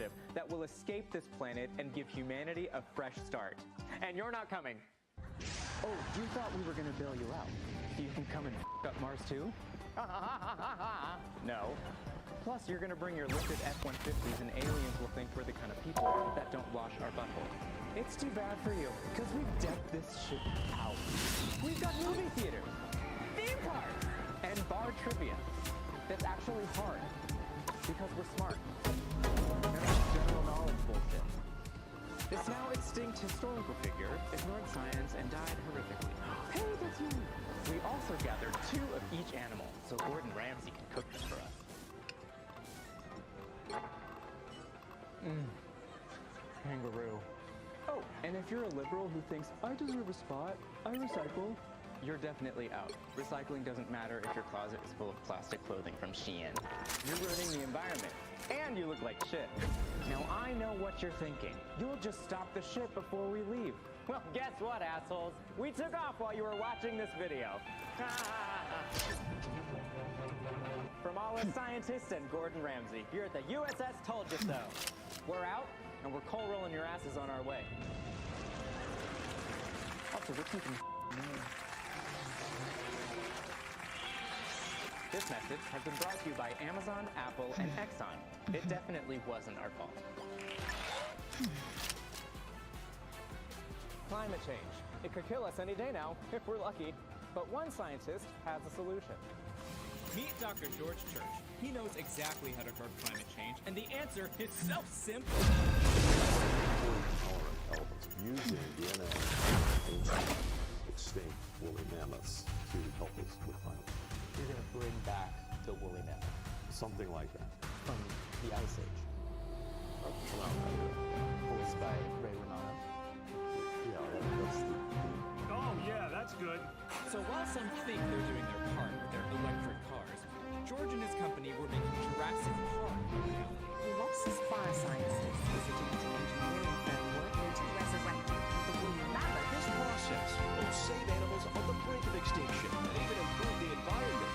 spaceship that will escape this planet and give humanity a fresh start. And you're not coming. Oh, you thought we were gonna bail you out. So you can come and f up Mars too? No. Plus, you're gonna bring your lifted F-150s and aliens will think we're the kind of people that don't wash our butthole. It's too bad for you, because we've decked this shit out. We've got movie theaters, theme parks, and bar trivia. That's actually hard, because we're smart. That's general knowledge bullshit. This now extinct historical figure ignored science and died horrifically. Hey, that's you! We also gathered 2 of each animal, so Gordon Ramsay can cook them for us. Kangaroo. Oh, and if you're a liberal who thinks, I deserve a spot, I recycle, you're definitely out. Recycling doesn't matter if your closet is full of plastic clothing from Shein. You're ruining the environment, and you look like shit. Now I know what you're thinking. You'll just stop the shit before we leave. Well, guess what, assholes? We took off while you were watching this video. From all us scientists and Gordon Ramsay, you're at the USS Told You So. We're out, and we're coal rolling your asses on our way. Also, we're keeping This message has been brought to you by Amazon, Apple, and Exxon. It definitely wasn't our fault. Climate change. It could kill us any day now, if we're lucky. But one scientist has a solution. Meet Dr. George Church. He knows exactly how to curb climate change, and the answer is so simple. Tolerant elements using DNA ancient extinct woolly mammoths to help us with climate change. You're going to bring back the woolly mammoth Something like that. from the Ice Age, voiced by Ray Romano. Yeah, that's the Oh, yeah, that's good. So while some think they're doing their part with their electric cars, George and his company were making Jurassic Park a reality. Lots of fire scientists visiting the engineering firm working to resurrect the woolly mammoth. This process will save animals on the brink of extinction and even improve the environment.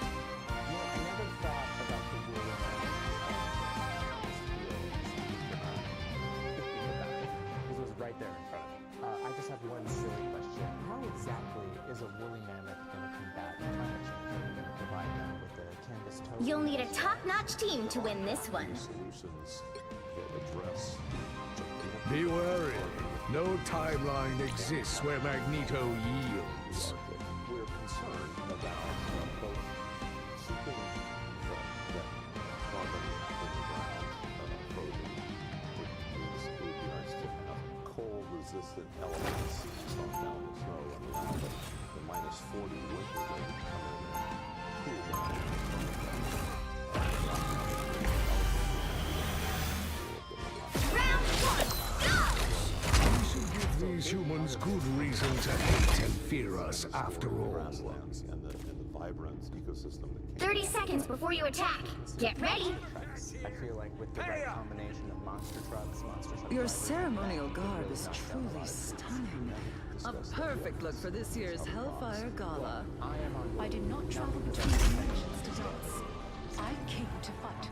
You know, I never thought about the woolly mammoth. This was right there in front of me. I just have one silly question. How exactly is a woolly mammoth going to combat climate change? Are you going to provide them with a canvas toe? You'll need a top-notch team to win this one. solutions that address Be wary. No timeline exists where Magneto yields. We're concerned about both keeping that carbon in the ground frozen, which means it would be nice to have cold-resistant elements stop down the snow and allow the minus 40 winter wind to come in and cool down. Round 1, go! These humans good reason to hate and fear us after all. Grasslands and the vibrant ecosystem that 30 seconds before you attack. Get ready. I feel like with the right combination of monster trucks, Your ceremonial garb is truly stunning. A perfect look for this year's Hellfire Gala. I did not travel between dimensions to dance. I came to fight.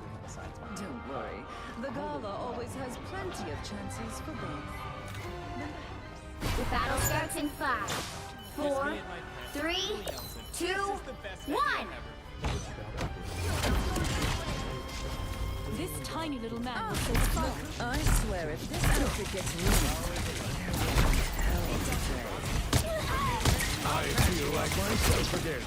Don't worry. The gala always has plenty of chances for both. The battle starts in 5, 4, 3, 2, 1. This tiny little man will save fun. Look, I swear if this outfit gets ruined, I feel like myself again.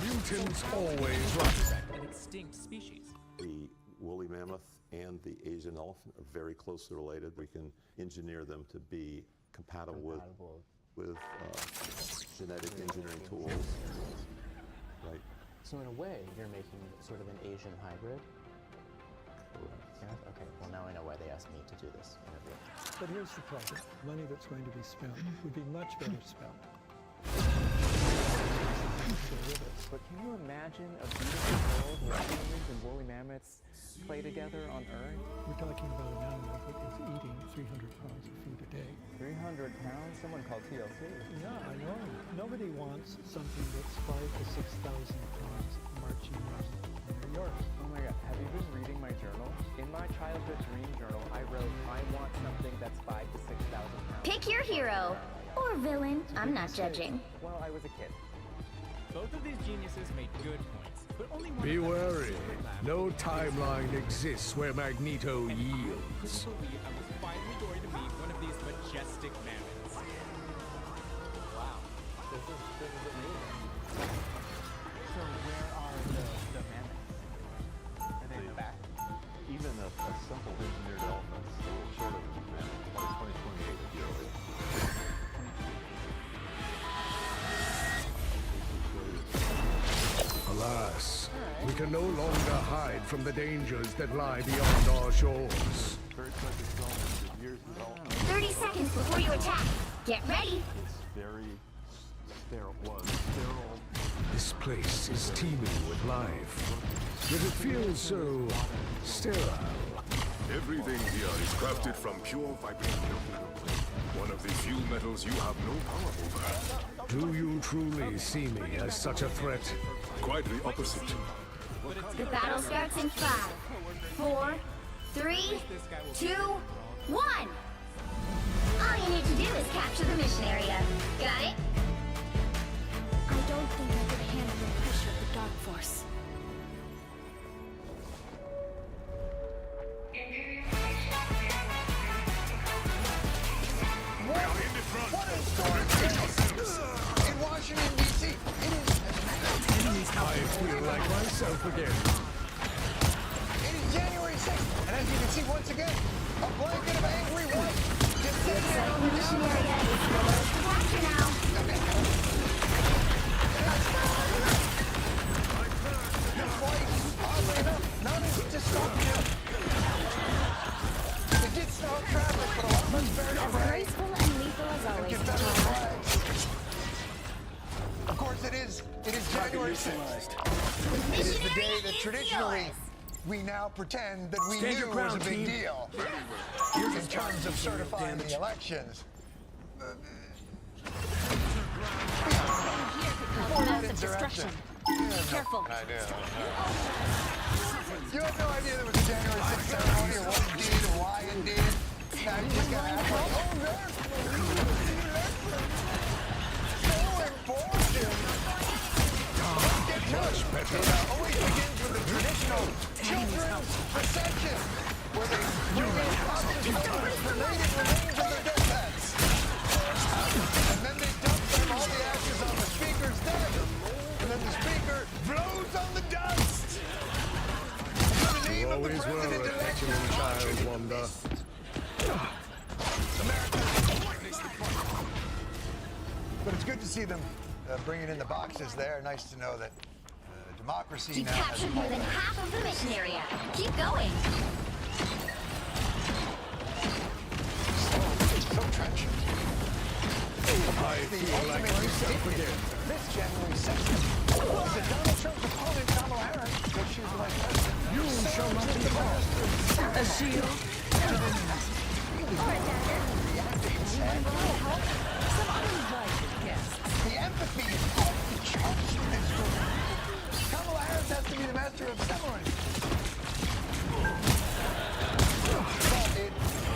Mutants always right. An extinct species. The woolly mammoth and the Asian elephant are very closely related. We can engineer them to be compatible with genetic engineering tools, right? So in a way, you're making sort of an Asian hybrid. Yeah? Okay, well now I know why they asked me to do this interview. But here's the problem. Money that's going to be spent would be much better spent. But can you imagine a beautiful world where humans and woolly mammoths play together on Earth? We're talking about an animal that is eating 300 pounds of food a day. 300 pounds? Someone called TLC. Yeah, I know. Nobody wants something that's 5,000 to 6,000 pounds marching around New York. Oh my god, have you been reading my journal? In my childhood dream journal, I wrote, I want something that's 5,000 to 6,000 pounds. Pick your hero. Or villain. I'm not judging. Well, I was a kid. Both of these geniuses made good points, but only one Be of them wary. actually No timeline exists where Magneto yields. couldn't believe I was finally going to meet one of these majestic mammoths. Wow. This is amazing. So where are the mammoths? Are they in the back? Even a simple engineered elephant is a little short of a mammoth, about 2028 at the earliest. Alas, we can no longer hide from the dangers that lie beyond our shores. Very quick development, years development. 30 seconds before you attack. Get ready. It's very sterile. Sterile. This place is teeming with life, yet it feels so sterile. Everything here is crafted from pure vibranium metal. One of the few metals you have no power over. Do you truly see me as such a threat? Quite the opposite. The battle starts in 5, 4, 3, 2, 1. All you need to do is capture the mission area. Got it? I don't think I could handle the pressure of the Dark Force. In Washington, D.C., it is I feel like myself again. It is January 6th, and as you can see once again, a blanket of angry white descended on the Mission area is below the capture now. This white, oddly enough, not as destructive. It did stop traffic, but a lot less fair to As pray. graceful and lethal as always. Confederate flags. Of course, it is January 6th. It is the day that traditionally we now pretend that we knew was a big deal in terms of certifying the elections. Before that Massive destruction. insurrection. Careful. I do. You have no idea there was a January 6th ceremony or what it did or why it did. Now you just gotta act like, oh, that's so important. Let's get to it. It always begins with the traditional children's procession, where they bring in boxes of related remains of their dead pets. And then they dump them all the ashes on the speaker's desk. And then the speaker blows on the dust. In the name of the Always were a president-elect. petulant child, Wanda. But it's good to see them bringing in the boxes there. Nice to know that democracy You now has captured more than half of the mission area. Keep going. so trenchant. I feel like myself again. This January 6th was that Donald Trump's opponent, Kamala Harris, which she was like president. You shall not be harmed. A shield? Some uninvited guests. The empathy is off the charts with this group. Kamala Harris has to be the master of ceremony.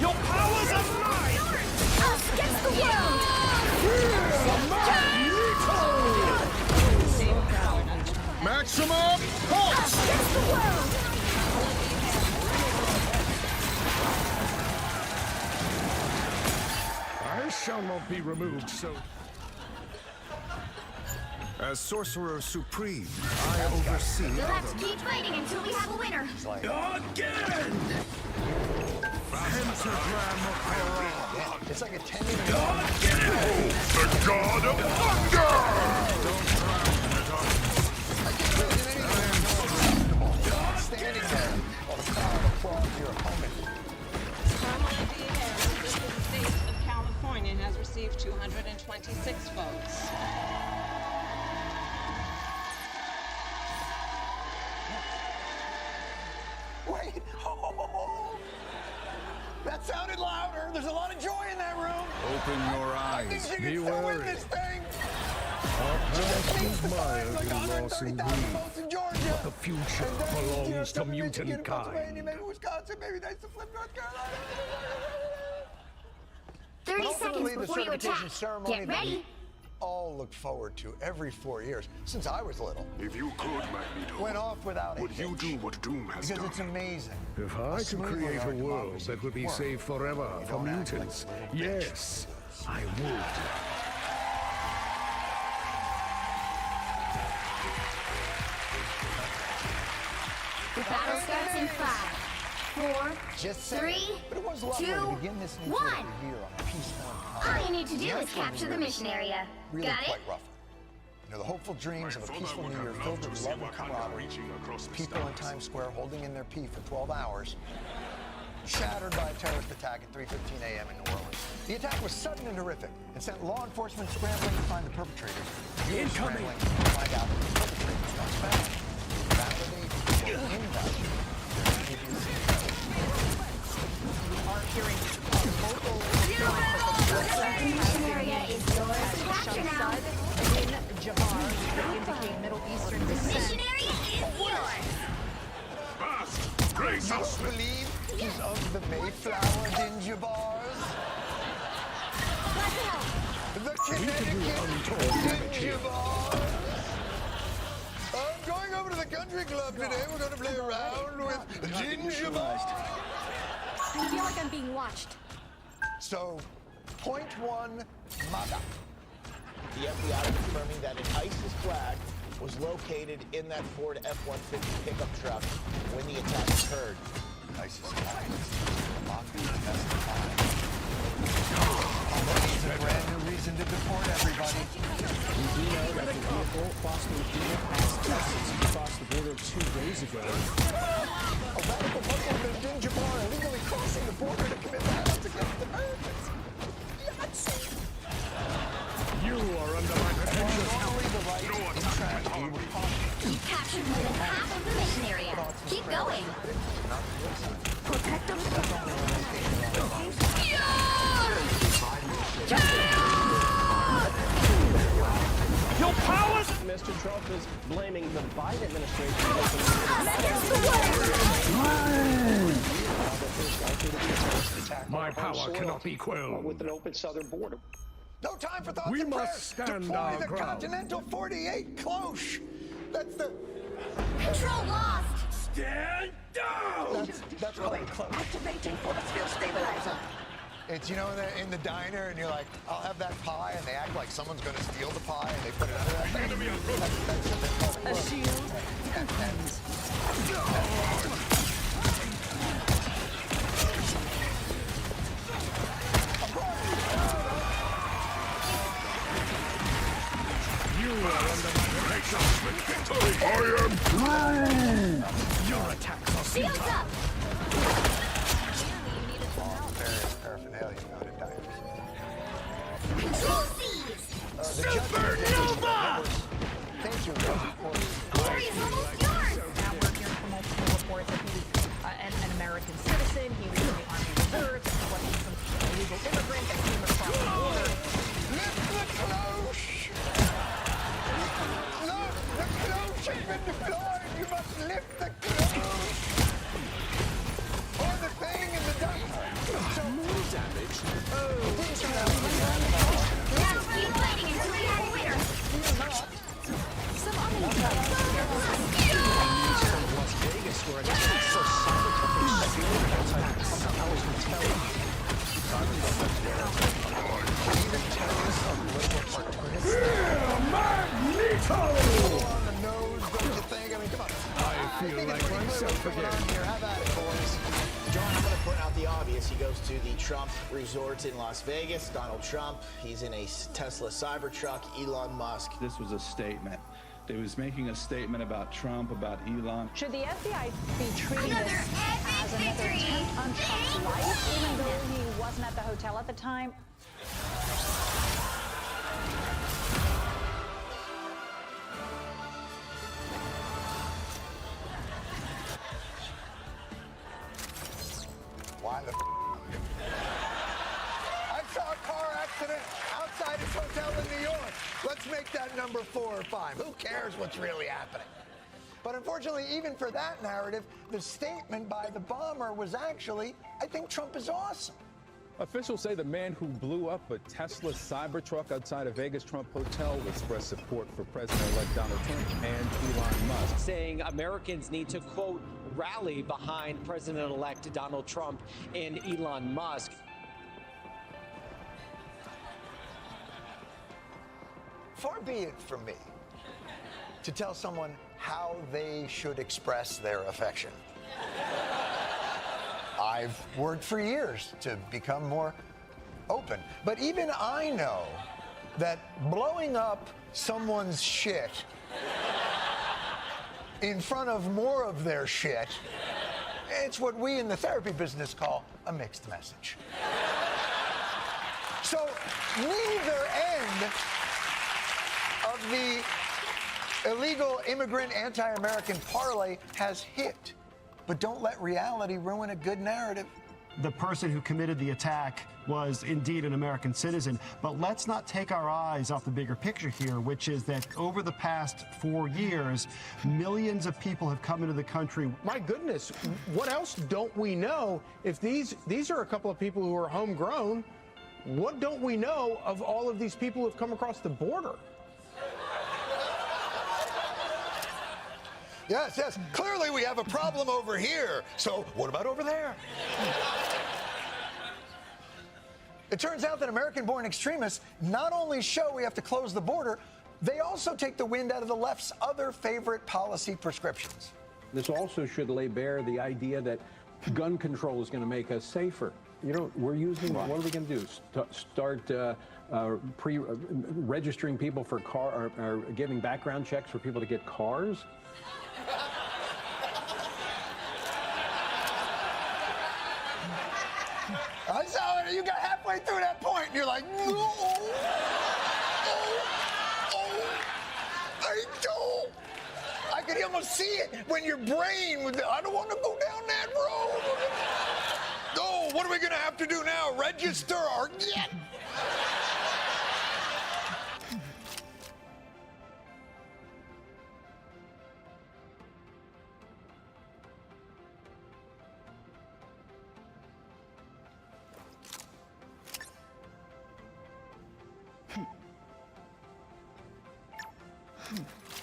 Your powers are mine! Us against the world! Maximum pulse! Us against the world! I shall not be removed so... As Sorcerer Supreme, I oversee... You'll have to keep fighting until we have a winner. Again! Pentagram of Hera! It's like a 10-minute The God of Thunder! I can't really 226 votes. Wait. That sounded louder. There's a lot of joy in that room. Open your I think eyes. she Be can still win wary. this thing. Our past Beats is the signs mired like in loss and 130,000 grief. votes in Georgia. But the future And then, belongs to some in Michigan, mutant Pennsylvania, kind. maybe Wisconsin, maybe they to flip North Carolina. 30 But seconds ultimately, the before you certification attack. ceremony Get that ready. we all look forward to every 4 years since I was little. If you could, Magneto, Went off without a would you hitch. do what Doom has Because done? it's amazing. If how I could smoothly create our a world democracy that would be works. safe forever You for don't act like mutants, a little bitch. yes, I would. The battle starts in 5, 4, Just saying. 3, But it was lovely 2, to begin this new 1. political year on a peaceful and All calm. you need to do The is actual capture New the Year mission is area. Really Got it? quite rough. You know, the hopeful dreams of a peaceful New Year filled with love and camaraderie, people in Times Square holding in their pee for 12 hours, shattered by a terrorist attack at 3:15 a.m. in New Orleans. The attack was sudden and horrific and sent law enforcement scrambling to find the perpetrators. You were scrambling to find out who the perpetrators once found. Validate or invalidate their previous The mission area is yours to capture now. Mission area is yours. Grace us! Don't believe he's of the Mayflower Dingy Bars? The Connecticut Dingy Bars? I'm going over to the country club today. We're going to play around with Ginger Bars. I feel like I'm being watched. So, point one, MAGA. The FBI confirming that an ISIS flag was located in that Ford F-150 pickup truck when the attack occurred. ISIS flag. MAGA. That's the flag. That needs a brand new reason to deport everybody. We do know that the vehicle crossing the border passed Texas across the border 2 days ago. A radical Muslim in a Ginger Bar illegally crossing the border to commit violence against Americans. You are under my protection. Normally the right in tragedy would caution. You captured more than half of the mission area. Keep going. Protect them. Your powers! Mr. Trump is blaming the Biden administration My power cannot be quelled. with an open southern border. No time for thoughts We and must prayers. stand Deploy our the ground. Continental 48 cloche. That's the... Control lost. Stand down! That's really close. Activating force field stabilizer. It's, you know, in the diner, and you're like, I'll have that pie, and they act like someone's going to steal the pie, and they put it under that thing. That's A shield. You are under my protection. I am. Your attacks are Shields futile. up. Various paraphernalia out in diners. Control seized. Supernova! Thank you, Glory is almost yours. Now we're hearing from multiple reports that he's an American citizen. He was in the Army Reserve. He wasn't some illegal immigrant that came across the border. Lift the cloche! Look, the cloche has been deployed! You must lift the cloche! Or the thing in the duct. More damage? Now keep fighting until we have a winner. Some other Las Vegas, where an attack so cyber attacks. I was retaliating. Even terrorists are political partisans. Magneto! On the nose, don't you think? I mean, come on. I feel think like it's pretty clear myself what's going again. on here. Have at it, boys. John, I'm going to point out the obvious. He goes to the Trump Resort in Las Vegas. Donald Trump, he's in a Tesla Cybertruck. Elon Musk. This was a statement. They was making a statement about Trump, about Elon. Should the FBI be treating Another this as epic another victory. attempt on Trump's life, even though he wasn't at the hotel at the time? make that number 4 or 5. Who cares what's really happening? But unfortunately, even for that narrative, the statement by the bomber was actually, I think Trump is awesome. Officials say the man who blew up a Tesla Cybertruck outside a Vegas Trump hotel expressed support for President-elect Donald Trump and Elon Musk. Saying Americans need to, quote, rally behind President-elect Donald Trump and Elon Musk. Far be it from me to tell someone how they should express their affection. I've worked for years to become more open. But even I know that blowing up someone's shit in front of more of their shit, it's what we in the therapy business call a mixed message. So neither end of the illegal immigrant anti-American parlay has hit. But don't let reality ruin a good narrative. The person who committed the attack was indeed an American citizen. But let's not take our eyes off the bigger picture here, which is that over the past 4 years, millions of people have come into the country. My goodness, what else don't we know? If these are a couple of people who are homegrown, what don't we know of all of these people who have come across the border? Yes, yes. Clearly we have a problem over here. So what about over there? It turns out that American-born extremists not only show we have to close the border, they also take the wind out of the left's other favorite policy prescriptions. This also should lay bare the idea that gun control is going to make us safer. You know, we're using, what are we going to do? Start registering people for or giving background checks for people to get cars? I saw it. You got halfway through that point, and you're like, no, I don't. I could almost see it when your brain was, I don't want to go down that road. Oh, what are we going to have to do now? Register our... Yeah.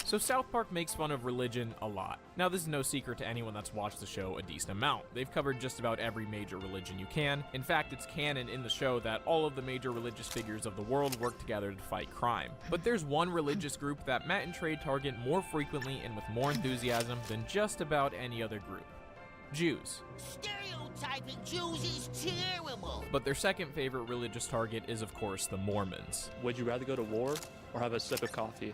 So South Park makes fun of religion a lot. Now, this is no secret to anyone that's watched the show a decent amount. They've covered just about every major religion you can. In fact, it's canon in the show that all of the major religious figures of the world work together to fight crime. But there's one religious group that Matt and Trey target more frequently and with more enthusiasm than just about any other group. Jews. Stereotyping Jews is terrible. But their second favorite religious target is, of course, the Mormons. Would you rather go to war or have a sip of coffee?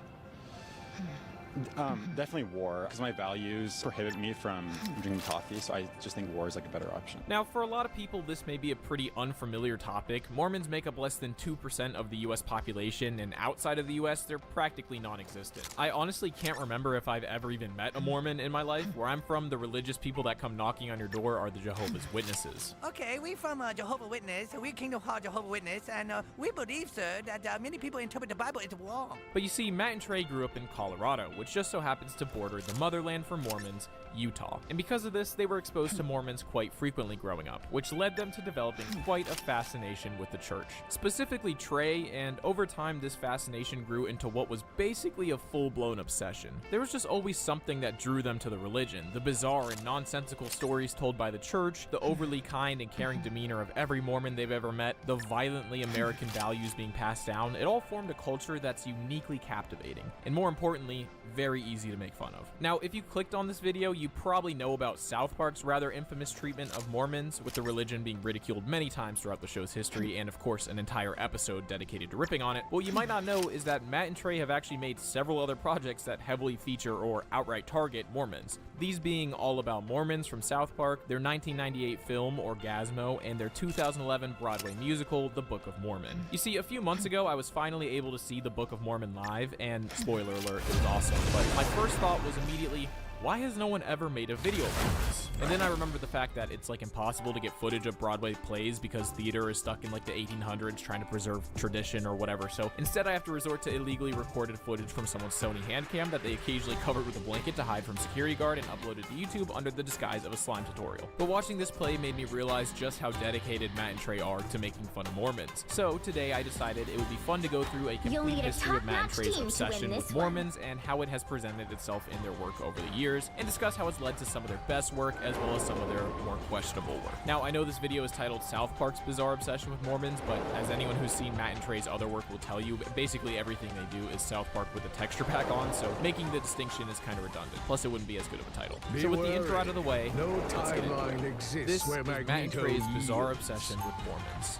Definitely war, because my values prohibit me from drinking coffee, so I just think war is like a better option. Now, for a lot of people, this may be a pretty unfamiliar topic. Mormons make up less than 2% of the US population, and outside of the US, they're practically non-existent. I honestly can't remember if I've ever even met a Mormon in my life. Where I'm from, the religious people that come knocking on your door are the Jehovah's Witnesses. Okay, we're from Jehovah's Witness. We're Kingdom Heart Jehovah's Witness, and we believe, sir, that many people interpret the Bible as wrong. But you see, Matt and Trey grew up in Colorado, which just so happens to border the motherland for Mormons, Utah. And because of this, they were exposed to Mormons quite frequently growing up, which led them to developing quite a fascination with the church. Specifically Trey, and over time this fascination grew into what was basically a full-blown obsession. There was just always something that drew them to the religion. The bizarre and nonsensical stories told by the church, the overly kind and caring demeanor of every Mormon they've ever met, the violently American values being passed down, it all formed a culture that's uniquely captivating, and more importantly, very easy to make fun of. Now, if you clicked on this video, you probably know about South Park's rather infamous treatment of Mormons, with the religion being ridiculed many times throughout the show's history, and of course an entire episode dedicated to ripping on it. What you might not know is that Matt and Trey have actually made several other projects that heavily feature or outright target Mormons. These being All About Mormons from South Park, their 1998 film Orgasmo, and their 2011 Broadway musical, The Book of Mormon. You see, a few months ago, I was finally able to see The Book of Mormon live, and spoiler alert, it was awesome. But my first thought was immediately, why has no one ever made a video about this? And then I remember the fact that it's like impossible to get footage of Broadway plays because theater is stuck in like the 1800s trying to preserve tradition or whatever. So instead I have to resort to illegally recorded footage from someone's Sony handcam that they occasionally covered with a blanket to hide from security guard and uploaded to YouTube under the disguise of a slime tutorial. But watching this play made me realize just how dedicated Matt and Trey are to making fun of Mormons. So today I decided it would be fun to go through a complete history of Matt and Trey's obsession with Mormons and how it has presented itself in their work over the years, and discuss how it's led to some of their best work as well as some of their more questionable work. Now I know this video is titled South Park's Bizarre Obsession with Mormons, but as anyone who's seen Matt and Trey's other work will tell you, basically everything they do is South Park with a texture pack on, so making the distinction is kind of redundant. Plus it wouldn't be as good of a title. So with the intro out of the way, let's get into it. This is Matt and Trey's Bizarre Obsession with Mormons.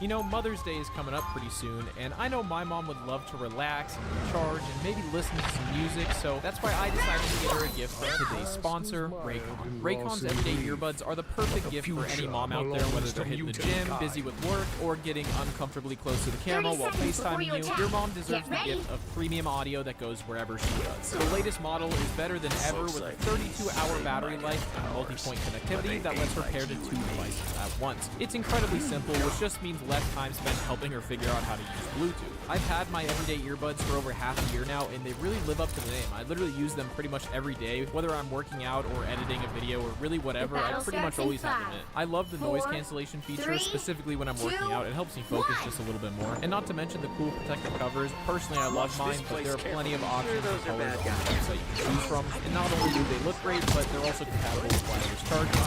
You know, Mother's Day is coming up pretty soon, and I know my mom would love to relax and recharge and maybe listen to some music, so that's why I decided to get her a gift from today's sponsor, Raycon. Raycon's everyday earbuds are the perfect gift for any mom out there, whether they're hitting the gym, busy with work, or getting uncomfortably close to the camera while FaceTiming you. Your mom deserves the gift of premium audio that goes wherever she does. The latest model is better than ever with a 32-hour battery life and multi-point connectivity that lets her pair to 2 devices at once. It's incredibly simple, which just means less time spent helping her figure out how to use Bluetooth. I've had my everyday earbuds for over half a year now, and they really live up to the name. I literally use them pretty much every day, whether I'm working out or editing a video or really whatever. I pretty much always have them in. I love the noise cancellation feature, specifically when I'm working out. It helps me focus just a little bit more. And not to mention the cool protective covers. Personally, I love mine, but there are plenty of options and colors on the website you can choose from. And not only do they look great, but they're also compatible with wireless charging.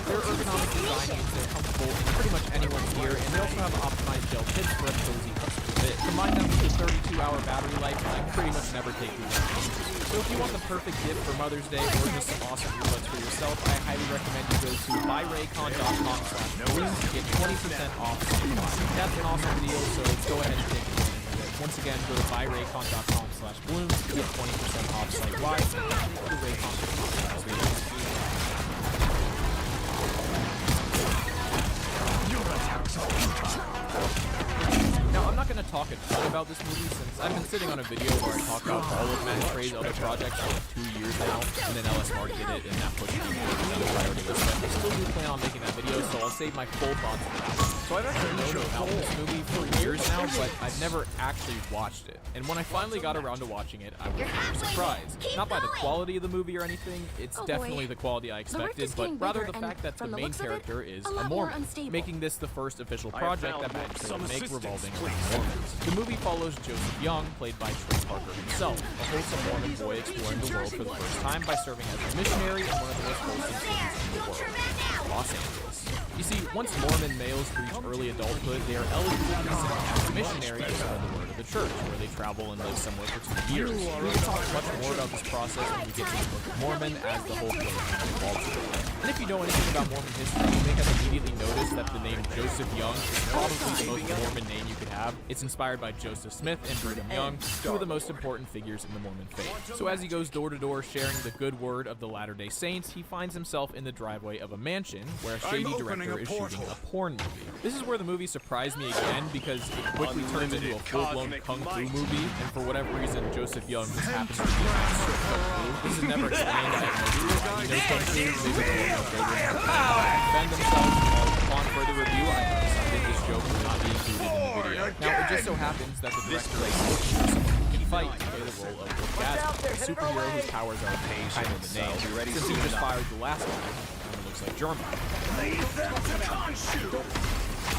Their ergonomic design means they're comfortable in pretty much anyone's ear, and they also have optimized gel tips for a cozy custom fit. Combine them with a 32-hour battery life, and I pretty much never take these out. So if you want the perfect gift for Mother's Day or just some awesome earbuds for yourself, I highly recommend you go to buyraycon.com/balloons to get 20% off. That's an awesome deal, so go ahead and take advantage of it. Once again, go to buyraycon.com/balloons to get 20% off site-wide. Go to raycon.com/balloons. Now, I'm not going to talk a ton about this movie since I've been sitting on a video where I talk about all of Matt and Trey's other projects for like 2 years now, and then LS Mark did it, and that pushed me to another priority list. But I still do plan on making that video, so I'll save my full thoughts on that one. So I've actually known about this movie for years now, but I've never actually watched it. And when I finally got around to watching it, I was surprised. Not by the quality of the movie or anything, it's definitely the quality I expected, but rather the fact that the main character is a Mormon, making this the first official project that Matt and Trey would make revolving around Mormons. The movie follows Joseph Young, played by Trey Parker himself, a wholesome Mormon boy exploring the world for the first time by serving as a missionary in one of the most wholesome cities in the world, Los Angeles. You see, once Mormon males reach early adulthood, they are eligible to be sent as a missionary to spread the word of the church, where they travel and live somewhere for 2 years. We will talk much more about this process when we get to the Book of Mormon, as the whole book involves it. And if you know anything about Mormon history, you may have immediately noticed that the name Joseph Young is probably the most Mormon name you could have. It's inspired by Joseph Smith and Brigham Young, two of the most important figures in the Mormon faith. So as he goes door to door sharing the good word of the Latter-day Saints, he finds himself in the driveway of a mansion where a shady director is shooting a porn movie. This is where the movie surprised me again, because it quickly turns into a full-blown kung fu movie, and for whatever reason, Joseph Young just happens to be a master of kung fu. This is never explained. I have no clue why he knows kung fu. Maybe they defend themselves. Upon further review, I decided this joke would not be included in the video. Now, it just so happens that the director is looking for someone who can fight to play the role of Orgasm, a superhero whose powers are kind of the name, since he just fired the last one. Looks like German.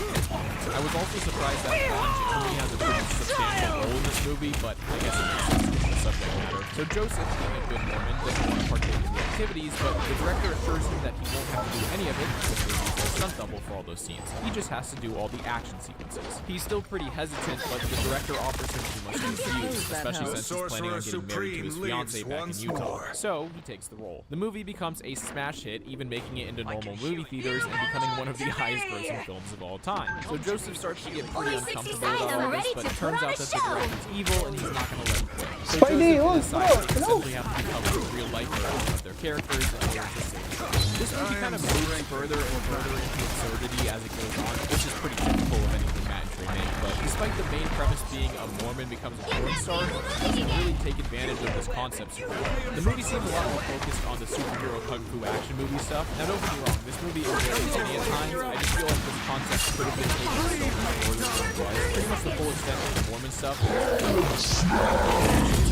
I was also surprised that Ron Jeremy has a pretty substantial role in this movie, but I guess it makes sense given the subject matter. So Joseph, being a good Mormon, doesn't want to partake in the activities, but the director assures him that he won't have to do any of it because he's a stunt double for all those scenes. He just has to do all the action sequences. He's still pretty hesitant, but the director offers him too much to refuse, especially since he's planning on getting married to his fiancée back in Utah. So he takes the role. The movie becomes a smash hit, even making it into normal movie theaters and becoming one of the highest grossing films of all time. So Joseph starts to get pretty uncomfortable with all this, but it turns out that the director's evil and he's not going to let him quit. So Joseph decides that they simply have to become a real-life version of their characters in order to save the film. This movie kind of moves further and further into absurdity as it goes on, which is pretty typical of anything Matt and Trey make, but despite the main premise being a Mormon becomes a porn star, it doesn't really take advantage of this concept super well. The movie seems a lot more focused on the superhero kung fu action movie stuff. Now don't get me wrong, this movie is very funny at times. I just feel like this concept could have been taken so much further than it was. Pretty much the full extent of the Mormon stuff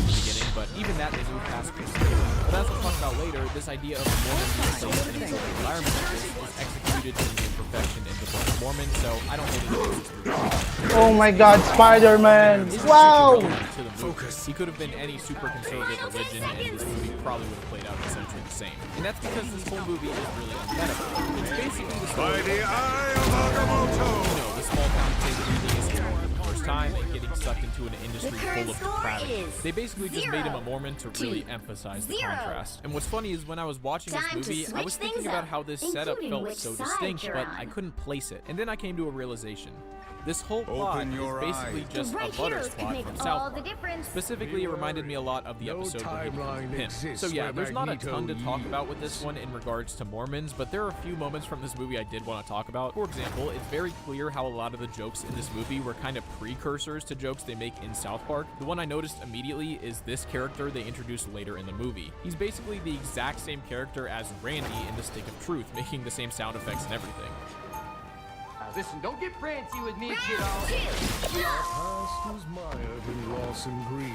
beginning, but even that they moved past completely. But as we'll talk about later, this idea of Mormon being placed in an environment like this was executed to near perfection in the Book of Mormon, so I don't hold it against this. Oh my God, Spider-Man! Wow! He could have been any super conservative religion, and this movie probably would have played out essentially the same. And that's because this whole movie is really unmetaphor. It's basically the story of the small town kid reading his story for the first time and getting sucked into an industry full of depravity. They basically just made him a Mormon to really emphasize the contrast. And what's funny is when I was watching this movie, I was thinking about how this setup felt so distinct, but I couldn't place it. And then I came to a realization. This whole plot is basically just a Butters plot from South Park. Specifically, it reminded me a lot of the episode where he becomes a pimp. So yeah, there's not a ton to talk about with this one in regards to Mormons, but there are a few moments from this movie I did want to talk about. For example, it's very clear how a lot of the jokes in this movie were kind of precursors to jokes they make in South Park. The one I noticed immediately is this character they introduced later in the movie. He's basically the exact same character as Randy in The Stick of Truth, making the same sound effects and everything. Listen, don't get fancy with me, kiddo. Our past is mired in loss and grief,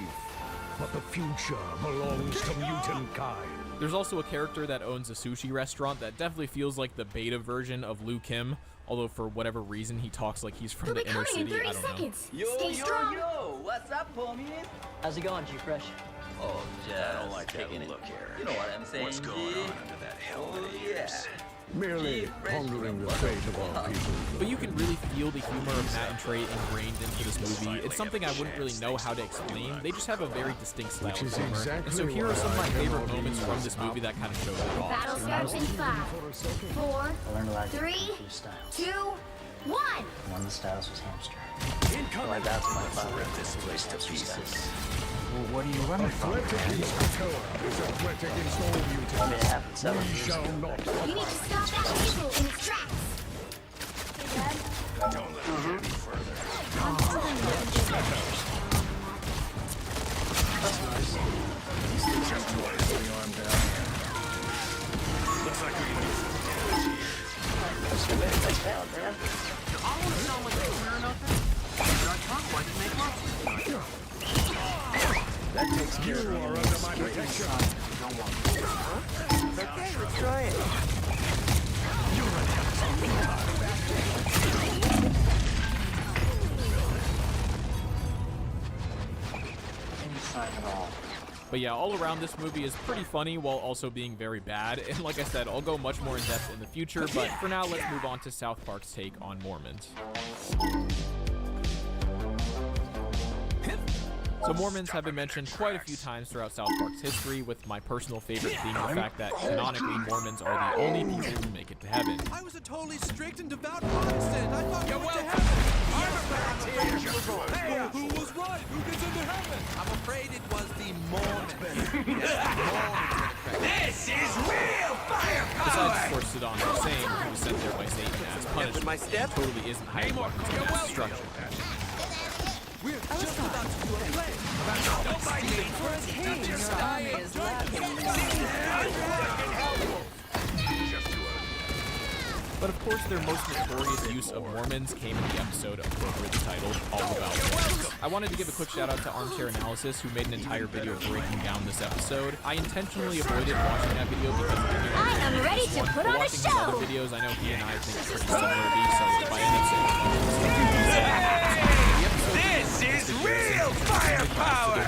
but the future belongs to mutant kind. There's also a character that owns a sushi restaurant that definitely feels like the beta version of Liu Kim, although for whatever reason he talks like he's from the inner city. I don't know. Yo, what's up, homie? How's it going, G-Fresh? Oh, I don't like that look here. You know what I'm saying? What's going on under that helmet of yours? Merely pondering the fate of our people. But you can really feel the humor of Matt and Trey ingrained into this movie. It's something I wouldn't really know how to explain. They just have a very distinct style of humor. And so here are some of my favorite moments from this movie that kind of show it off. Battle starts in 5, 4, 3, 2, 1. One of the styles was hamster. Well, that's my father. Rip this place to pieces. Well, what are you running from? A threat against Krakoa is a threat against all mutants. I mean, it happened 7 years shall ago. not. You need to stop that vehicle in its tracks. Don't let me get any further. That's nice. Just one is the arm down. Looks like we can use some damage here. That's good. Nice down, man. You almost sound like a queer or nothing. Your tongue wasn't make love. That takes care of you. Are under my protection. Don't want to. Okay, let's try it. You're an Any sign at all. But yeah, all around this movie is pretty funny while also being very bad. And like I said, I'll go much more in depth in the future, but for now, let's move on to South Park's take on Mormons. So Mormons have been mentioned quite a few times throughout South Park's history, with my personal favorite being the fact that canonically Mormons are the only people who make it to heaven. I was a totally strict and devout Protestant. I thought we went to heaven. I'm afraid hey, who was right? Who gets into heaven? I'm afraid it was the Mormons. This is real firepower! Besides, of course, Saddam Hussein, who was sent there by Satan as punishment, my step? totally isn't hiding weapons of mass destruction. We're just about to do a play about how For a king, your army is lacking. But of course, their most notorious use of Mormons came in the episode appropriately titled All About Mormons. I wanted to give a quick shout out to Armchair Analysis, who made an entire video breaking down this episode. I intentionally avoided watching that video because I am ready to put on a watching his show. other videos, I know he and I think pretty similarly, so if I end up saying This is real firepower!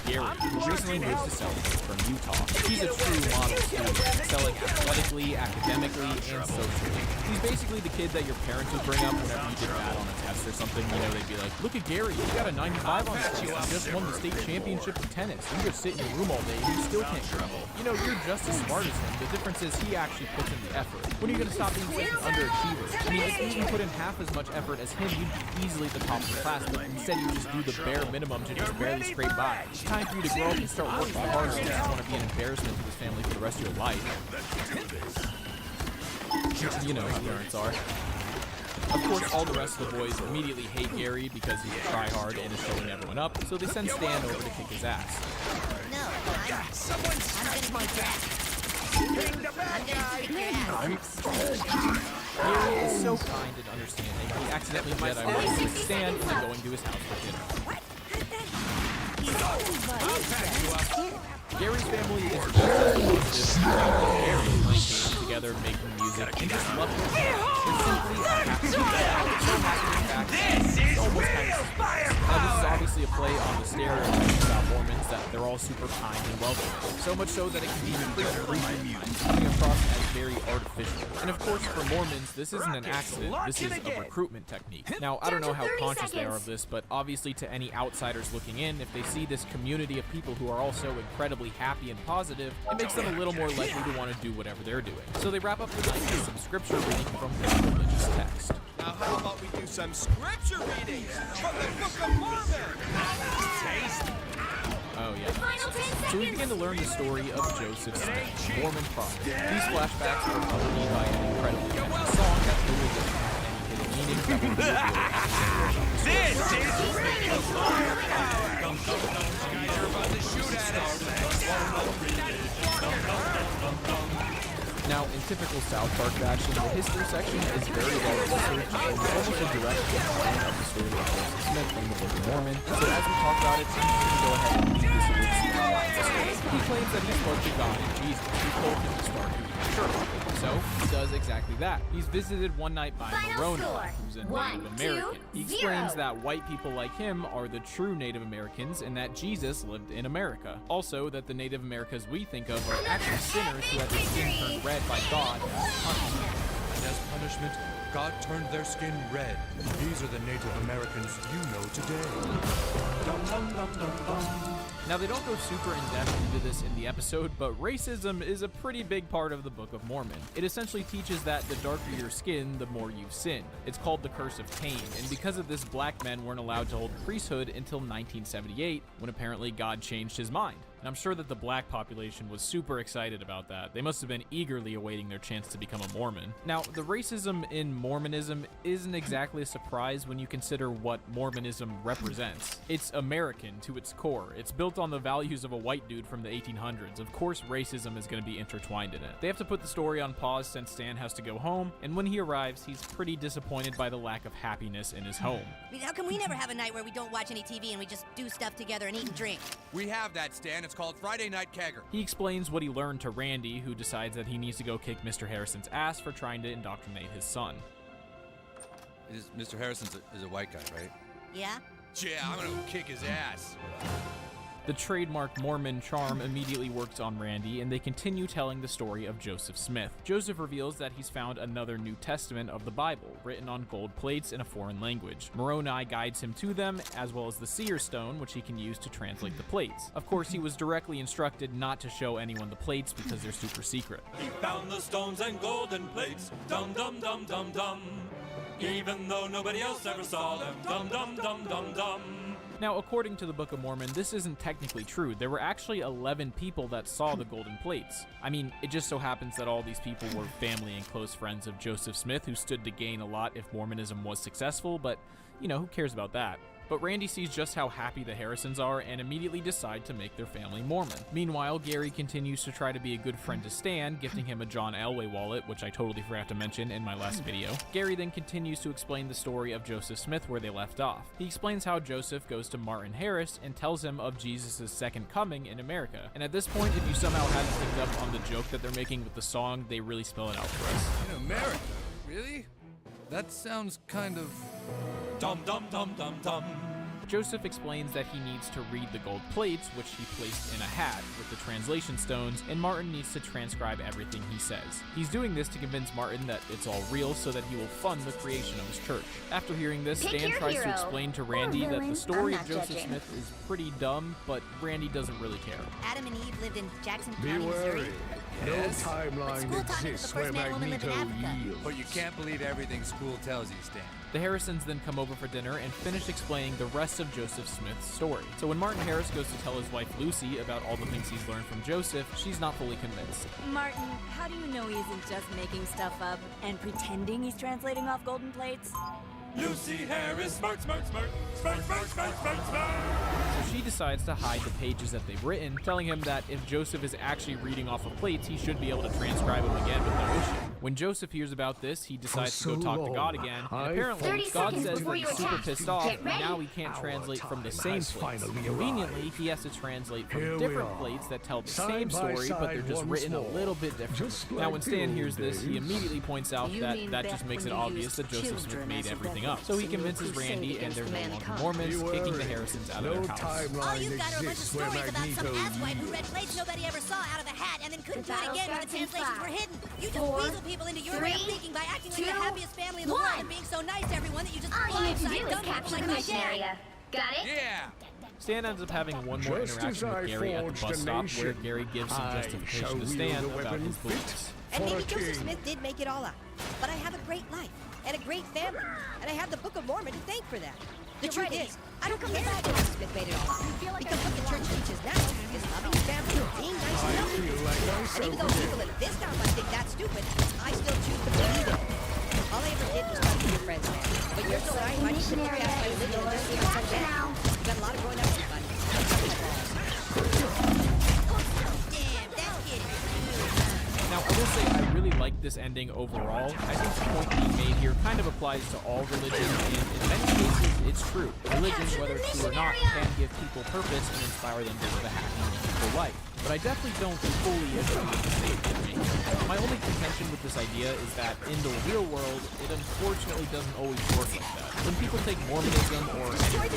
Gary, who recently moved to Sellersville from Utah. He's a true model student, excelling athletically, academically, and socially. He's basically the kid that your parents would bring up whenever you did bad on a test or something. You know, they'd be like, look at Gary, he got a 95 on his test. He just won the state championship in tennis. You just sit in your room all day and you still can't travel. You know, you're just as smart as him. The difference is he actually puts in the effort. When are you going to stop being such an underachiever? I mean, if you even put in half as much effort as him, you'd be easily at the top of the class, but instead you just do the bare minimum to just barely scrape by. It's time for you to grow up and start working harder if you don't want to be an embarrassment to this family for the rest of your life. You know how parents are. Of course, all the rest of the boys immediately hate Gary because he's a tryhard and is showing everyone up, so they send Stan over to kick his ass. Gary is so kind and understanding, he accidentally Jedi minds with Stan into going to his house for dinner. Gary's family is just as positive. Gary and Link came together making music and just loving it. It's simply a happy family. So happy, in fact, it's almost kind of suspicious. Now, this is obviously a play on the stereotype about Mormons that they're all super kind and welcoming. So much so that it can be pretty creepy, coming across as very artificial. And of course, for Mormons, this isn't an accident. This is a recruitment technique. Now, I don't know how conscious they are of this, but obviously to any outsiders looking in, if they see this community of people who are all so incredibly happy and positive, it makes them a little more likely to want to do whatever they're doing. So they wrap up the night with some scripture reading from their religious text. Now how about we do some scripture readings from the Book of Mormon? Taste. Oh yeah. So we begin to learn the story of Joseph Smith, Mormon prophet. These flashbacks are accompanied by an incredibly catchy song that really doesn't have any hidden meanings that will reveal This Now, in typical South Park fashion, the history section is very well researched and is almost a direct account of the story of Joseph Smith from the Book of Mormon. So as we talk about it, we can go ahead and use this with some. He claims that he spoke to God and Jesus, who told him to start doing the church. So he does exactly that. He's visited one night by Moroni, who's a Native American. He explains that white people like him are the true Native Americans and that Jesus lived in America. Also, that the Native Americans we think of are actually sinners who had their skin turned red by God as punishment. And as punishment, God turned their skin red. These are the Native Americans you know today. Dum, dum, dum, dum, dum. Now, they don't go super in-depth into this in the episode, but racism is a pretty big part of the Book of Mormon. It essentially teaches that the darker your skin, the more you've sinned. It's called the Curse of Cain, and because of this, black men weren't allowed to hold priesthood until 1978, when apparently God changed his mind. And I'm sure that the black population was super excited about that. They must have been eagerly awaiting their chance to become a Mormon. Now, the racism in Mormonism isn't exactly a surprise when you consider what Mormonism represents. It's American to its core. It's built on the values of a white dude from the 1800s. Of course, racism is going to be intertwined in it. They have to put the story on pause since Stan has to go home, and when he arrives, he's pretty disappointed by the lack of happiness in his home. I mean, how come we never have a night where we don't watch any TV and we just do stuff together and eat and drink? We have that, Stan. It's called Friday Night Kegger. He explains what he learned to Randy, who decides that he needs to go kick Mr. Harrison's ass for trying to indoctrinate his son. Mr. Harrison is a white guy, right? Yeah? Yeah, I'm gonna kick his ass. The trademark Mormon charm immediately works on Randy, and they continue telling the story of Joseph Smith. Joseph reveals that he's found another New Testament of the Bible, written on gold plates in a foreign language. Moroni guides him to them, as well as the Seer Stone, which he can use to translate the plates. Of course, he was directly instructed not to show anyone the plates because they're super secret. He found the stones and golden plates, dum dum dum dum dum. Even though nobody else ever saw them, dum dum dum dum dum. Now, according to the Book of Mormon, this isn't technically true. There were actually 11 people that saw the golden plates. I mean, it just so happens that all these people were family and close friends of Joseph Smith, who stood to gain a lot if Mormonism was successful, but, you know, who cares about that? But Randy sees just how happy the Harrisons are and immediately decide to make their family Mormon. Meanwhile, Gary continues to try to be a good friend to Stan, gifting him a John Elway wallet, which I totally forgot to mention in my last video. Gary then continues to explain the story of Joseph Smith where they left off. He explains how Joseph goes to Martin Harris and tells him of Jesus' second coming in America. And at this point, if you somehow hadn't picked up on the joke that they're making with the song, they really spell it out for us. In America? Really? That sounds kind of... Dum dum dum dum dum. Joseph explains that he needs to read the gold plates, which he placed in a hat with the translation stones, and Martin needs to transcribe everything he says. He's doing this to convince Martin that it's all real so that he will fund the creation of his church. After hearing this, Stan tries to explain to Randy that the story of Joseph Smith is pretty dumb, but Randy doesn't really care. Adam and Eve lived in Jackson County, Missouri. No Yes? timeline School taught me that the exists first where man woman lived in Magneto Africa. yields. But you can't believe everything school tells you, Stan. The Harrisons then come over for dinner and finish explaining the rest of Joseph Smith's story. So when Martin Harris goes to tell his wife Lucy about all the things he's learned from Joseph, she's not fully convinced. Martin, how do you know he isn't just making stuff up and pretending he's translating off golden plates? Lucy Harris, smart, smart, smart, smart, smart, smart, smart, smart. So she decides to hide the pages that they've written, telling him that if Joseph is actually reading off of plates, he should be able to transcribe them again with no issue. When Joseph hears about this, he decides to go talk to God again, and apparently God says that he's super pissed off, and now he can't translate from the same plates. Conveniently, he has to translate from different plates that tell the same story, but they're just written a little bit different. Now when Stan hears this, he immediately points out that just makes it obvious that Joseph Smith made everything up. So he convinces Randy, and they're no longer Mormons, kicking the Harrisons out of their house. All you've got are a bunch of stories about some asswipe who read plates nobody ever saw out of a hat and then couldn't do it again when the translations were hidden. You just weasel people into your way of thinking by acting like the happiest family in the world and being so nice to everyone that you just blindside dumb people like my dad. Got it? Yeah. Stan ends up having one more interaction with Gary at the bus stop, where Gary gives some justification to Stan about his beliefs. And maybe Joseph Smith did make it all up. But I have a great life and a great family. And I have the Book of Mormon to thank for that. The truth is, I don't care if Joseph Smith made it all up. Because what the church teaches now is loving your family and being nice to others. And even though people in this town might think that's stupid, I still choose to believe it. All I ever did was talk to your friends, man. But you're so right, I just simply ask my religion and just see my son back. You've got a lot of growing up to do, buddy. Damn, that's getting Now, I will say I really like this ending overall. I think the point being made here kind of applies to all religions, and in many cases, it's true. Religions, whether it's true or not, can give people purpose and inspire them to live a happy, meaningful life. But I definitely don't fully agree with the statement you're making. My only contention with this idea is that in the real world, it unfortunately doesn't always work like that. When people take Mormonism or anything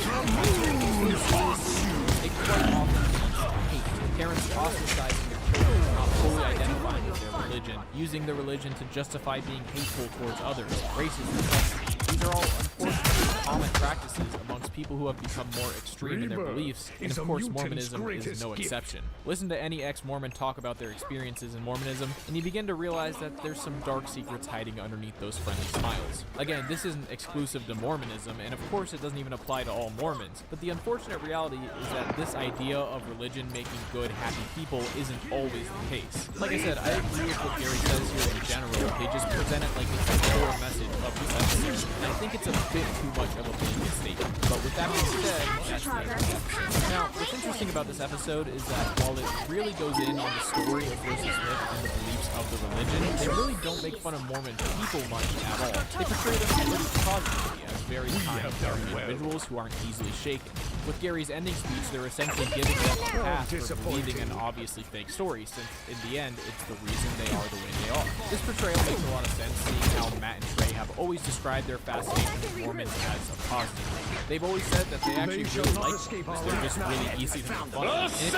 seriously, it quite often leads to hate. Parents ostracizing their children for not fully identifying with their religion, using their religion to justify being hateful towards others, racism, sexism. These are all unfortunately common practices amongst people who have become more extreme in their beliefs, and of course Mormonism is no exception. Listen to any ex-Mormon talk about their experiences in Mormonism, and you begin to realize that there's some dark secrets hiding underneath those friendly smiles. Again, this isn't exclusive to Mormonism, and of course it doesn't even apply to all Mormons, but the unfortunate reality is that this idea of religion making good, happy people isn't always the case. Like I said, I agree with what Gary says here in general. They just present it like it's the core message of this episode, and I think it's a bit too much of a blanket statement. But with that being said, that's the end of the episode. Now, what's interesting about this episode is that while it really goes in on the story of Joseph Smith and the beliefs of the religion, they really don't make fun of Mormon people much at all. They portray them pretty positively as very kind, caring individuals who aren't easily shaken. With Gary's ending speech, they're essentially giving them a pass for believing an obviously fake story, since in the end, it's the reason they are the way they are. This portrayal makes a lot of sense, seeing how Matt and Trey have always described their fascination with Mormons as a positive thing. They've always said that they actually really like them, because they're just really easy to make fun of. And it's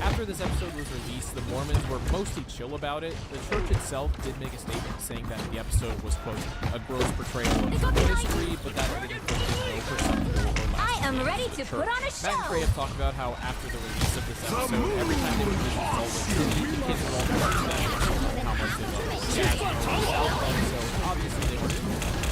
After this episode was released, the Mormons were mostly chill about it. The church itself did make a statement saying that the episode was, quote, a gross portrayal of history, but that it didn't no personal or I am ready to put on a show! Matt and Trey have talked about how after the release of this episode, every time they would visit Salt Lake City, the kids would all talk about how much they love jazz and so obviously they were too.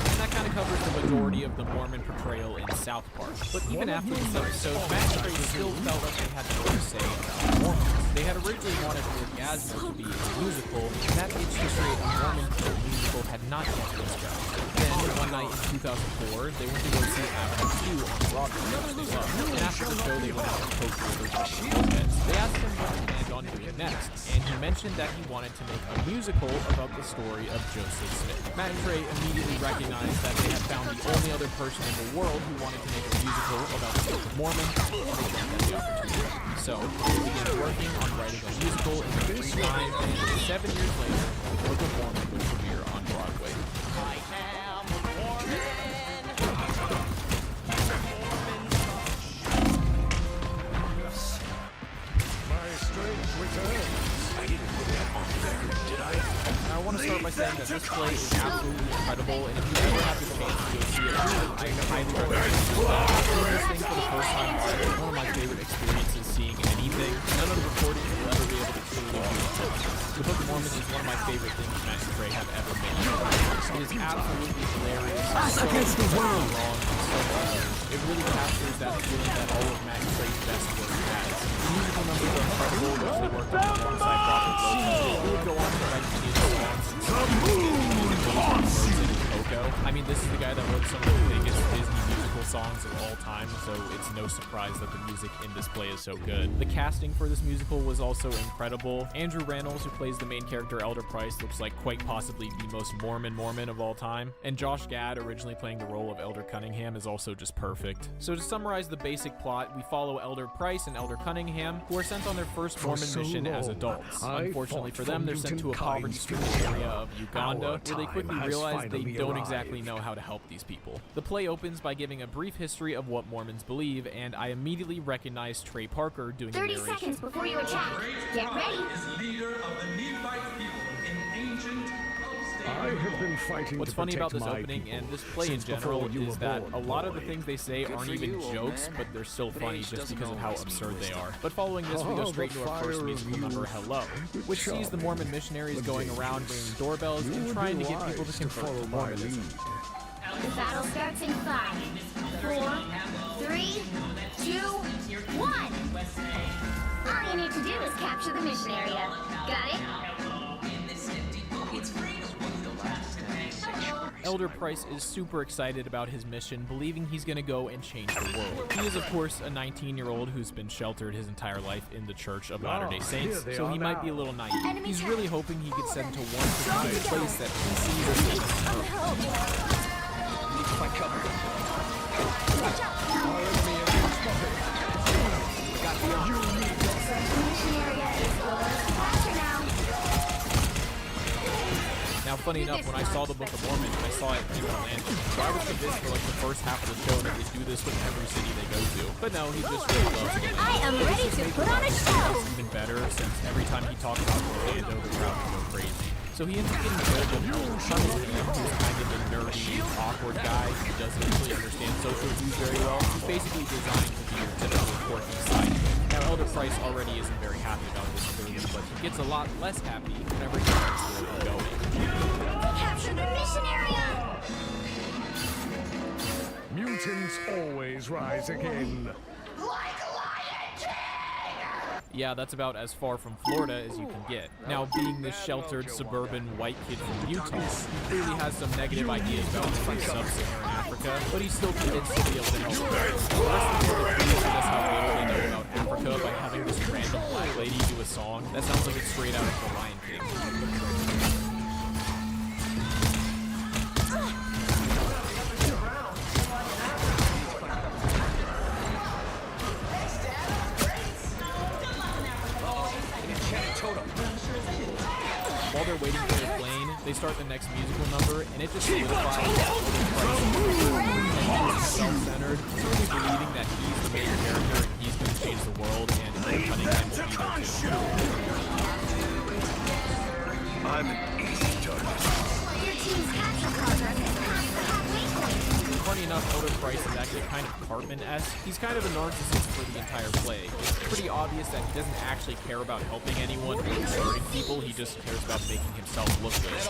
And that kind of covers the majority of the Mormon portrayal in South Park. But even after this episode, Matt and Trey still felt like they had more to say about Mormons. They had originally wanted Orgasmo to be a musical, and that itch to create a Mormon musical had not yet been scratched. Then, one night in 2004, they went to go see Avatar 2 on Broadway, which they loved. And after the show, they went out and co-created Robert Lopez. They asked him what he planned on doing next, and he mentioned that he wanted to make a musical about the story of Joseph Smith. Matt and Trey immediately recognized that they had found the only other person in the world who wanted to make a musical about the Book of Mormon, and they jumped at the opportunity. So, they began working on writing a musical in their free time, and 7 years later, the Book of Mormon would premiere on Broadway. My strength returns. saying that this play is absolutely incredible, and if you ever have the chance to go see it live, I highly recommend it. Seeing this thing for the first time live is one of my favorite experiences seeing anything. None of the recordings will ever be able to truly do it. The Book of Mormon is one of my favorite things Max and Trey have ever made. It is absolutely hilarious. So against the world. Wrong and so awesome. It really captures that feeling that all of Max Trey's best work has. The musical numbers are incredible, which they worked on alongside Robert Lopez. He would go on to write many of the songs. I mean, this is the guy that wrote some of the biggest Disney musical songs of all time, so it's no surprise that the music in this play is so good. The casting for this musical was also incredible. Andrew Rannells, who plays the main character Elder Price, looks like quite possibly the most Mormon of all time. And Josh Gad, originally playing the role of Elder Cunningham, is also just perfect. So to summarize the basic plot, we follow Elder Price and Elder Cunningham, who are sent on their first Mormon mission as adults. Unfortunately for them, they're sent to a poverty-stricken area of Uganda, where they quickly realize they don't exactly know how to help these people. The play opens by giving a brief history of what Mormons believe, and I immediately recognized Trey Parker doing the narration. 30 seconds before you attack. Get ready. Is leader of the Nephite people in ancient I have been fighting What's to funny about protect this my opening people and this play in since general before you is were that born, a lot of the boy. things they say Good aren't for even you, old jokes, man. but they're still But funny age just doesn't because of how always mean absurd they wisdom. are. But following this, we go Oh, straight the to our first fire musical of number, youth. Hello, which sees the Charming. Mormon missionaries going But around ringing doorbells You and would trying be to get people to wise convert follow to my Mormonism. lead. The battle starts in 5, 4, 3, 2, 1. All you need to do is capture the mission area. Got it? Elder Price is super excited about his mission, believing he's going to go and change the world. He is, of course, a 19-year-old who's been sheltered his entire life in the Church of Latter-day Saints, so he might be a little naive. He's really hoping he gets sent to one specific place that he sees as the Now, funny enough, when I saw the Book of Mormon, I saw it in Orlando. So I was convinced for like the first half of the show that they do this with every city they go to. But no, he just really loves it. I am ready to put on a show. It's even better since every time he talks about Orlando, the crowd can go crazy. So he ends up getting killed with Elder Cunningham, who's kind of a nerdy, awkward guy who doesn't really understand social cues very well. He's basically designed to be your typical quirky sidekick. Now, Elder Price already isn't very happy about this clearly, but he gets a lot less happy whenever he starts where they're going. Capture the mission area. Mutants always rise again. Yeah, that's about as far from Florida as you can get. Now, being this sheltered, suburban, white kid from Utah, he clearly has some negative ideas about sub-Saharan Africa, but he's still convinced to be able to help. The rest of the movie shows us how little they know about Africa by having this random black lady do a song that sounds like it's straight out of The Lion King. While they're waiting for their plane, they start the next musical number, and it just solidifies that Price is self-centered, truly believing that he's the main character and he's going to change the world, and Elder Cunningham will be there too. I'm an easy target. Your team's capture progress is past the halfway point. Funny enough, Elder Price is actually kind of Cartman-esque. He's kind of a narcissist for the entire play. It's pretty obvious that he doesn't actually care about helping anyone or hurting people. He just cares about making himself look good.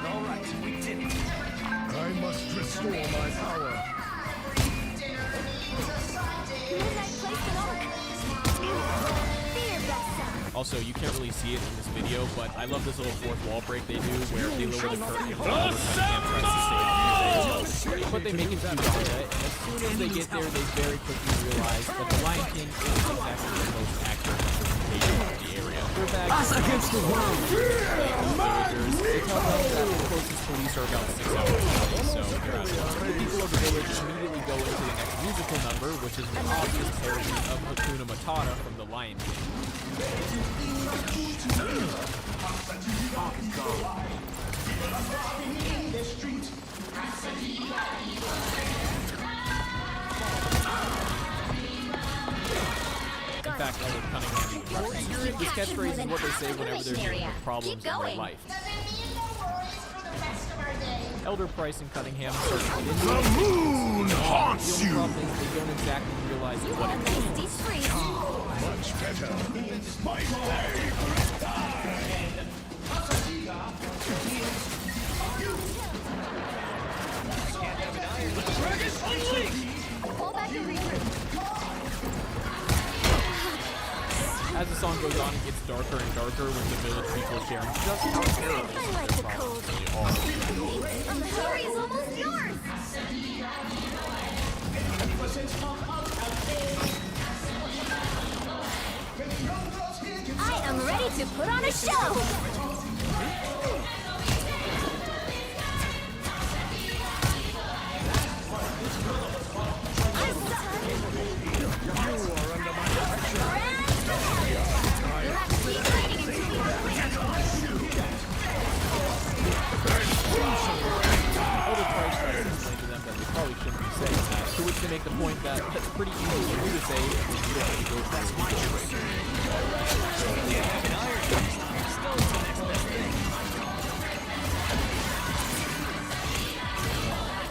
All right, we did it. I must restore my power. Also, you can't really see it in this video, but I love this little fourth wall break they do where they lower the curtain and Elder Cunningham tries to stay on music. But they make it to Uganda, and as soon as they get there, they very quickly realize that the Lion King isn't exactly the most accurate representation of the area. They're back against the world. Villagers, they tell them that the closest police are about 6 hours away, so they're out of luck. The people of the village immediately go into the next musical number, which is an obvious parody of Hakuna Matata from The Lion King. And fact, Elder Cunningham even references. This catchphrase is what they say whenever they're dealing with problems in their life. Elder Price and Cunningham start to get into The moon haunts you! The only problem is they don't exactly realize what it means. Much better. My favorite time. As the song goes on, it gets darker and darker with the village people sharing just how terrible some of their problems really are. The story is almost yours! I am ready to put on a show! Probably shouldn't be saying that, to which they make the point that that's pretty easy for you to say if you don't have to go through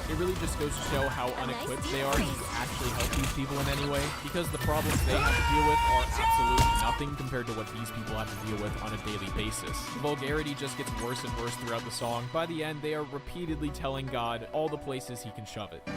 It really just goes to show how unequipped they are to actually help these people in any way, because the problems they have to deal with are absolutely nothing compared to what these people have to deal with on a daily basis. The vulgarity just gets worse and worse throughout the song. By the end, they are repeatedly telling God all the places he can shove it.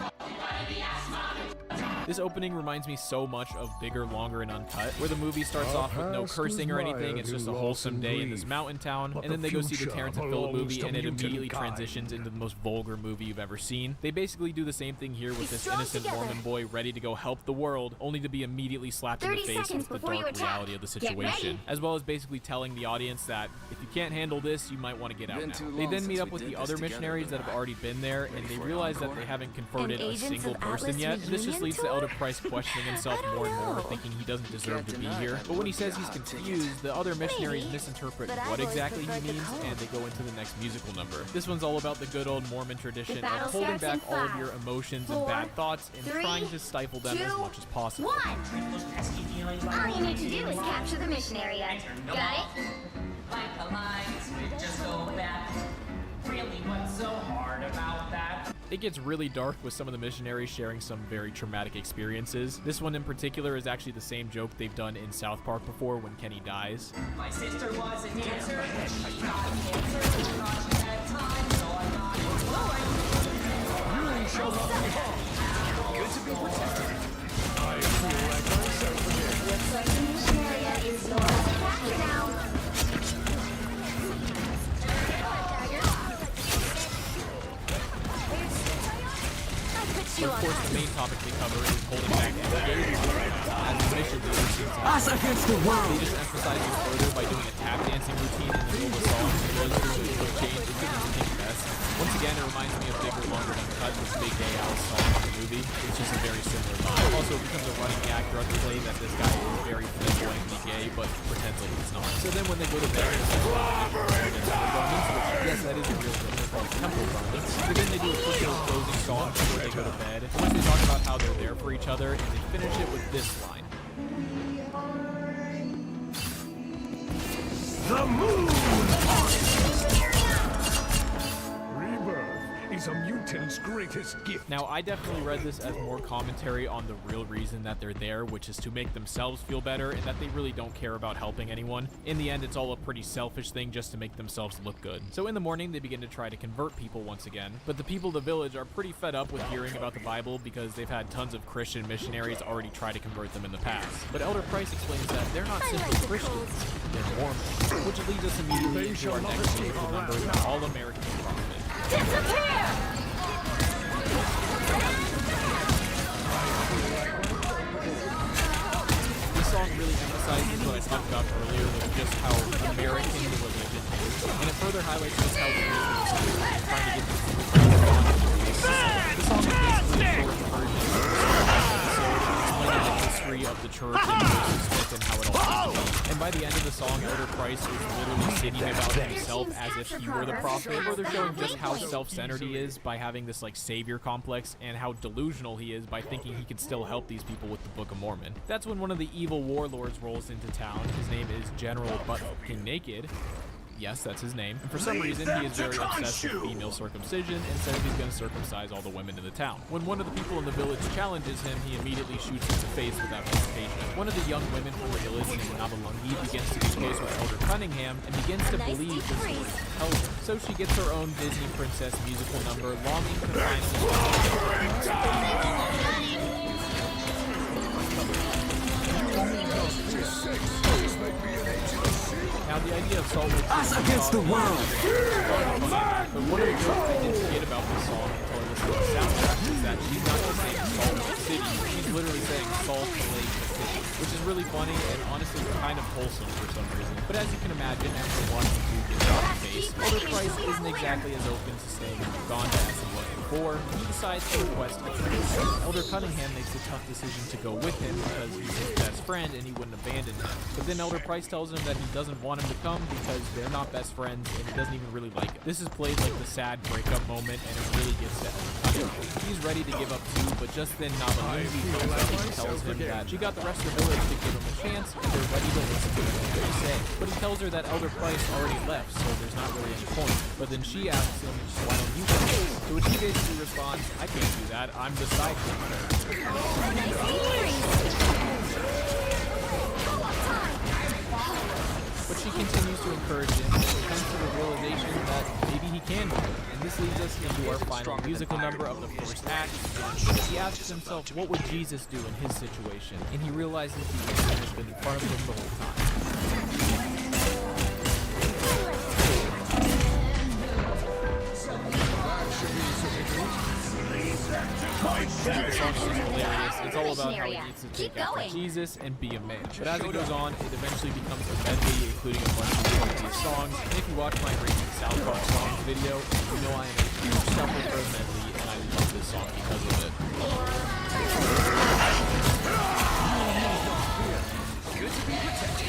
This opening reminds me so much of Bigger, Longer, and Uncut, where the movie starts off with no cursing or anything, it's just a wholesome day in this mountain town, and then they go see the Terrence and Phillip movie, and it immediately transitions into the most vulgar movie you've ever seen. They basically do the same thing here with this innocent Mormon boy ready to go help the world, only to be immediately slapped in the face with the dark reality of the situation, as well as basically telling the audience that if you can't handle this, you might want to get out now. They then meet up with the other missionaries that have already been there, and they realize that they haven't converted a single person yet, and this just leads to Elder Price questioning himself more and more, thinking he doesn't deserve to be here. But when he says he's confused, the other missionaries misinterpret what exactly he means, and they go into the next musical number. This one's all about the good old Mormon tradition of holding back all of your emotions and bad thoughts and trying to stifle them as much as possible. All you need to do is capture the mission area. Got it? Like the lines, we just go back. Really, what's so hard about that? It gets really dark with some of the missionaries sharing some very traumatic experiences. This one in particular is actually the same joke they've done in South Park before when Kenny dies. My sister was a dancer, she got cancer, she had time, so I got exploring. You shall not be harmed. Good to be protected. I feel like myself again. Looks like the mission area is yours to capture now. But of course, the main topic they cover is holding back the gay as the mission leader seems to have. Against the world. They just emphasize this further by doing a tap dancing routine in the middle of the song. It goes through a quick change into the routine best. Once again, it reminds me of Bigger, Longer, and Uncut, this Big Gay Alice song in the movie. It's just a very similar vibe. Also, it becomes a running gag throughout the play that this guy is very flamboyantly gay, but pretends like he's not. So then when they go to bed, yes, that is a real thing. They're called temple garments. So then they do a quick little closing song before they go to bed. And once they talk about how they're there for each other, and they finish it with this line. The moon! Rebirth is a mutant's greatest gift. Now, I definitely read this as more commentary on the real reason that they're there, which is to make themselves feel better and that they really don't care about helping anyone. In the end, it's all a pretty selfish thing just to make themselves look good. So in the morning, they begin to try to convert people once again, but the people of the village are pretty fed up with hearing about the Bible because they've had tons of Christian missionaries already try to convert them in the past. But Elder Price explains that they're not simply Christians, they're Mormons, which leads us immediately into our next musical number, the All-American Prophet. Disappear! This song really emphasizes what I talked about earlier with just how American the religion is, and it further highlights just how religion is trying to get these people to respond to Jesus. The song is basically a short version of the episode explaining the history of the church and Joseph Smith faith in how it all came to be. And by the end of the song, Elder Price is literally singing about himself as if he were the prophet, further showing just how self-centered he is by having this like savior complex, and how delusional he is by thinking he can still help these people with the Book of Mormon. That's when one of the evil warlords rolls into town. His name is General Butt King Naked. Yes, that's his name. And for some reason, he is very obsessed with female circumcision and says he's going to circumcise all the women in the town. When one of the people in the village challenges him, he immediately shoots him in the face without hesitation. One of the young women from the village named Navalungi begins to be close with Elder Cunningham and begins to believe the story he tells her. So she gets her own Disney princess musical number, longing to Now, the idea of Salt Lake City against the world. But one of the jokes I didn't get about this song until I listened to the soundtrack is that she's not just saying Salt Lake City, she's literally saying Salt Lake City, which is really funny and honestly kind of wholesome for some reason. But as you can imagine, after watching the dude get shot in the face, Elder Price isn't exactly as open to staying in Uganda as he was before. He decides to request a truce. Elder Cunningham makes the tough decision to go with him because he's his best friend and he wouldn't abandon him. But then Elder Price tells him that he doesn't want him to come because they're not best friends and he doesn't even really like it. This is played like the sad breakup moment, and it really gets to Elder Cunningham. He's ready to give up too, but just then Navalungi comes up and tells him that she got the rest of the village to give him a chance and they're ready to listen to what he say. But he tells her that Elder Price already left, so there's not really any point. But then she asks him, why don't you come? To which he basically responds, I can't do that, I'm the side character. But she continues to encourage him and comes to the realization that maybe he can do it. And this leads us into our final musical number of the first act. He asks himself, what would Jesus do in his situation? And he realizes the answer has been in front of him the whole time. The song is hilarious. It's all about how he needs to take after Jesus and be a man. But as it goes on, it eventually becomes a medley, including a bunch of these songs. And if you watch my Raging South Park songs video, you know I am a huge sucker for a medley, and I love this song because of it. Good to be protected.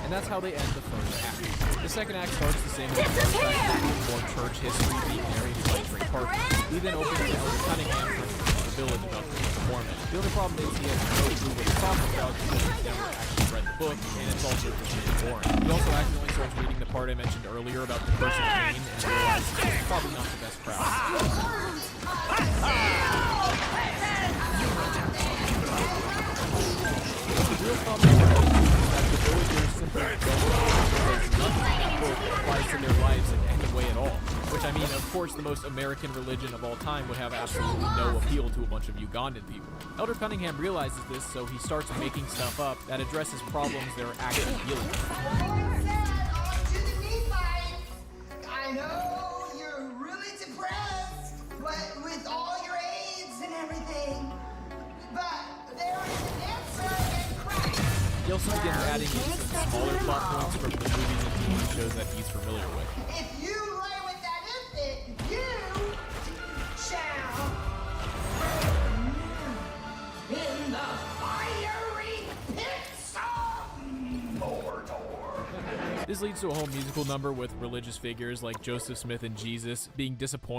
And that's how they end the first act. The second act starts the same as the first act, with more church history being narrated by Trey Parker. We then open to Elder Cunningham from the village about the Book of Mormon. The only problem is he has no clue what he's talking about because he's never actually read the book, and it's also just really boring. He also accidentally starts reading the part I mentioned earlier about the curse of Cain, and realizes it's probably not the best crowd. The real problem is that the villagers simply don't because nothing in that book applies to their lives in any way at all. Which, I mean, of course, the most American religion of all time would have absolutely no appeal to a bunch of Ugandan people. Elder Cunningham realizes this, so he starts making stuff up that addresses problems they're actually dealing with. I know you're really depressed, but with all your AIDS and everything, but there is an answer in Christ. He also begins adding in some smaller plot points from the movies and TV shows that he's familiar with. If you lay with that infant, you shall burn in the fiery pits of Mordor. This leads to a whole musical number with religious figures like Joseph Smith and Jesus being disappointed